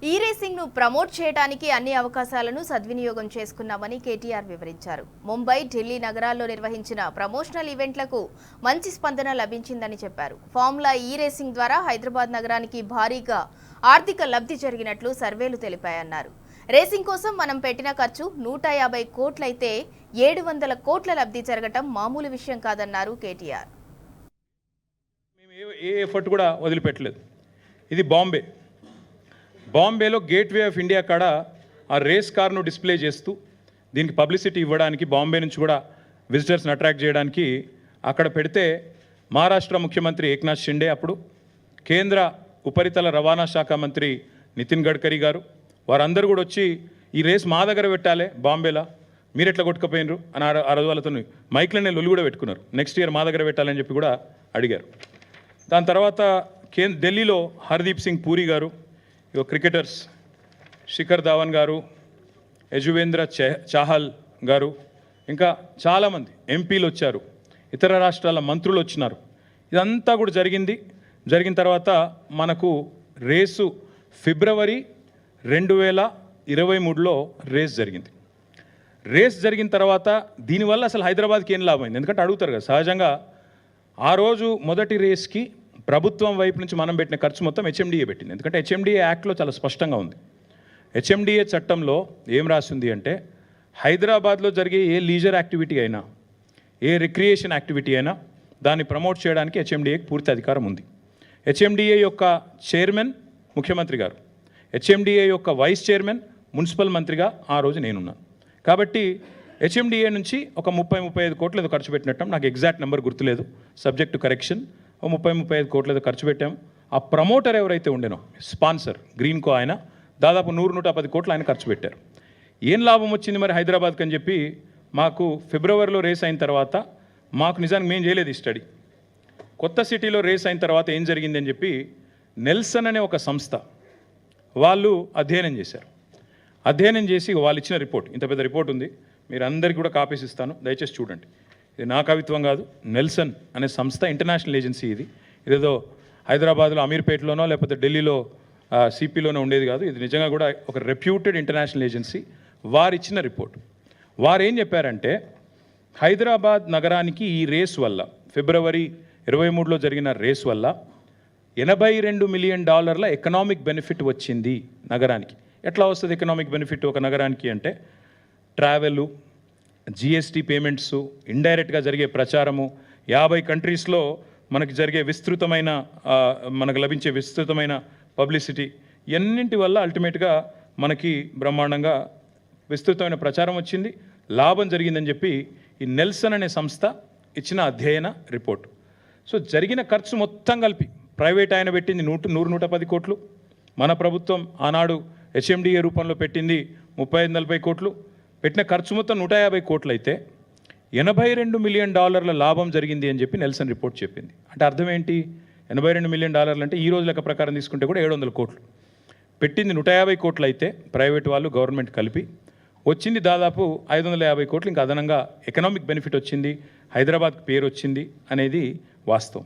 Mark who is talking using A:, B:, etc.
A: ఈ రేసింగ్ ను ప్రమోట్ చేయడానికి అన్ని అవకాశాలను సద్వినియోగం చేసుకున్నామని కేటీఆర్ వివరించారు. ముంబై, ఢిల్లీ నగరాల్లో నిర్వహించిన ప్రమోషనల్ ఈవెంట్లకు మంచి స్పందన లభించిందని చెప్పారు. ఫార్ములా ఈ రేసింగ్ ద్వారా హైదరాబాద్ నగరానికి భారీగా ఆర్థిక లబ్ధి జరిగినట్లు సర్వేలు తెలిపాయన్నారు. రేసింగ్ కోసం మనం పెట్టిన ఖర్చు 150 కోట్లయితే 700 కోట్ల లబ్ధి జరగటం మామూలు విషయం కాదన్నారు కేటీఆర్.
B: ఏ ఎఫర్ట్ కూడా వదిలిపెట్టలేదు. ఇది బాంబేలో గేట్వే ఆఫ్ ఇండియా కాడ ఆ రేస్ కార్ను డిస్ప్లే చేస్తూ దీనికి పబ్లిసిటీ ఇవ్వడానికి, బాంబే నుంచి కూడా విజిటర్స్ని అట్రాక్ట్ చేయడానికి అక్కడ పెడితే మహారాష్ట్ర ముఖ్యమంత్రి ఏక్నాథ్ షిండే, అప్పుడు కేంద్ర ఉపరితల రవాణా శాఖ మంత్రి నితిన్ గడ్కరీ గారు, వారందరూ కూడా వచ్చి ఈ రేస్ మా దగ్గర పెట్టాలి బాంబేలో, మీరు ఎట్లా కొట్టుకుపోయినరు అని ఆ రోజు వాళ్ళతో మైక్లనే లొల్లు కూడా పెట్టుకున్నారు. నెక్స్ట్ ఇయర్ మా దగ్గర పెట్టాలని చెప్పి కూడా అడిగారు. దాని తర్వాత ఢిల్లీలో హర్దీప్ సింగ్ పూరి గారు, క్రికెటర్స్ శిఖర్ ధావన్ గారు, యజువేంద్ర చాహల్ గారు, ఇంకా చాలామంది ఎంపీలు వచ్చారు, ఇతర రాష్ట్రాల మంత్రులు వచ్చినారు. ఇదంతా కూడా జరిగిన తర్వాత మనకు రేసు ఫిబ్రవరి 2023లో రేస్ జరిగింది. రేస్ జరిగిన తర్వాత దీనివల్ల అసలు హైదరాబాద్కి ఏం లాభమైంది? ఎందుకంటే అడుగుతారు కదా సహజంగా. ఆ రోజు మొదటి రేస్కి ప్రభుత్వం వైపు నుంచి మనం పెట్టిన ఖర్చు మొత్తం హెచ్ఎండిఏ పెట్టింది. ఎందుకంటే హెచ్ఎండిఏ యాక్ట్లో చాలా స్పష్టంగా ఉంది. హెచ్ఎండిఏ చట్టంలో ఏం రాసింది అంటే, హైదరాబాద్లో జరిగే ఏ లీజర్ యాక్టివిటీ అయినా, ఏ రిక్రియేషన్ యాక్టివిటీ అయినా దాన్ని ప్రమోట్ చేయడానికి హెచ్ఎండిఏకి పూర్తి అధికారం ఉంది. హెచ్ఎండిఏ యొక్క చైర్మన్ ముఖ్యమంత్రి గారు, హెచ్ఎండిఏ యొక్క వైస్ చైర్మన్ మున్సిపల్ మంత్రిగా ఆ రోజు నేనున్నాను. కాబట్టి హెచ్ఎండిఏ నుంచి ఒక 30-35 కోట్లు ఏదో ఖర్చు పెట్టినట్టు, నాకు ఎగ్జాక్ట్ నెంబర్ గుర్తులేదు, సబ్జెక్ట్ టు కరెక్షన్. 30-35 కోట్లు ఏదో ఖర్చు పెట్టాము. ఆ ప్రమోటర్ ఎవరైతే ఉండేనో, స్పాన్సర్ గ్రీన్కో, ఆయన దాదాపు 100-110 కోట్లు ఆయన ఖర్చు పెట్టారు. ఏం లాభం వచ్చింది మరి హైదరాబాద్కి అని చెప్పి మాకు ఫిబ్రవరిలో రేస్ అయిన తర్వాత మాకు నిజానికి మేము చేయలేదు ఈ స్టడీ. కొత్త సిటీలో రేస్ అయిన తర్వాత ఏం జరిగింది అని చెప్పి నెల్సన్ అనే ఒక సంస్థ వాళ్ళు అధ్యయనం చేశారు. అధ్యయనం చేసి వాళ్ళు ఇచ్చిన రిపోర్ట్, ఇంత పెద్ద రిపోర్ట్ ఉంది, మీరు అందరికీ కూడా కాపీస్ ఇస్తాను, దయచేసి చూడండి. ఇది నా కవిత్వం కాదు, నెల్సన్ అనే సంస్థ ఇంటర్నేషనల్ ఏజెన్సీ. ఇదేదో హైదరాబాద్లో అమీర్పేటలోనో లేకపోతే ఢిల్లీలో సిపిలోనో ఉండేది కాదు. ఇది నిజంగా కూడా ఒక రెప్యూటెడ్ ఇంటర్నేషనల్ ఏజెన్సీ. వారు ఇచ్చిన రిపోర్ట్, వారు ఏం చెప్పారంటే, హైదరాబాద్ నగరానికి ఈ రేస్ వల్ల, ఫిబ్రవరి 23లో జరిగిన రేస్ వల్ల $82 మిలియన్ ఎకనామిక్ బెనిఫిట్ వచ్చింది నగరానికి. ఎట్లా వస్తుంది ఎకనామిక్ బెనిఫిట్ ఒక నగరానికి అంటే, ట్రావెలు, జిఎస్టీ పేమెంట్స్, ఇండైరెక్ట్గా జరిగే ప్రచారము, 50 కంట్రీస్లో మనకు జరిగే మనకు లభించే విస్తృతమైన పబ్లిసిటీ, ఎన్నింటి వల్ల అల్టిమేట్గా మనకి బ్రహ్మాండంగా విస్తృతమైన ప్రచారం వచ్చింది, లాభం జరిగిందని చెప్పి ఈ నెల్సన్ అనే సంస్థ ఇచ్చిన అధ్యయన రిపోర్ట్. సో జరిగిన ఖర్చు మొత్తం కలిపి ప్రైవేట్ ఆయన పెట్టింది 100-110 కోట్లు, మన ప్రభుత్వం ఆనాడు హెచ్ఎండిఏ రూపంలో పెట్టింది 35-40 కోట్లు, పెట్టిన ఖర్చు మొత్తం 150 కోట్లు అయితే $82 మిలియన్ లాభం జరిగింది అని చెప్పి నెల్సన్ రిపోర్ట్ చెప్పింది. అంటే అర్థం ఏంటి? $82 మిలియన్ అంటే ఈ రోజు లెక్క ప్రకారం తీసుకుంటే కూడా 700 కోట్లు. పెట్టింది 150 కోట్లు అయితే ప్రైవేట్ వాళ్ళు, గవర్నమెంట్ కలిపి వచ్చింది దాదాపు 550 కోట్లు. ఇంకా అదనంగా ఎకనామిక్ బెనిఫిట్ వచ్చింది, హైదరాబాద్కి పేరు వచ్చింది అనేది వాస్తవం.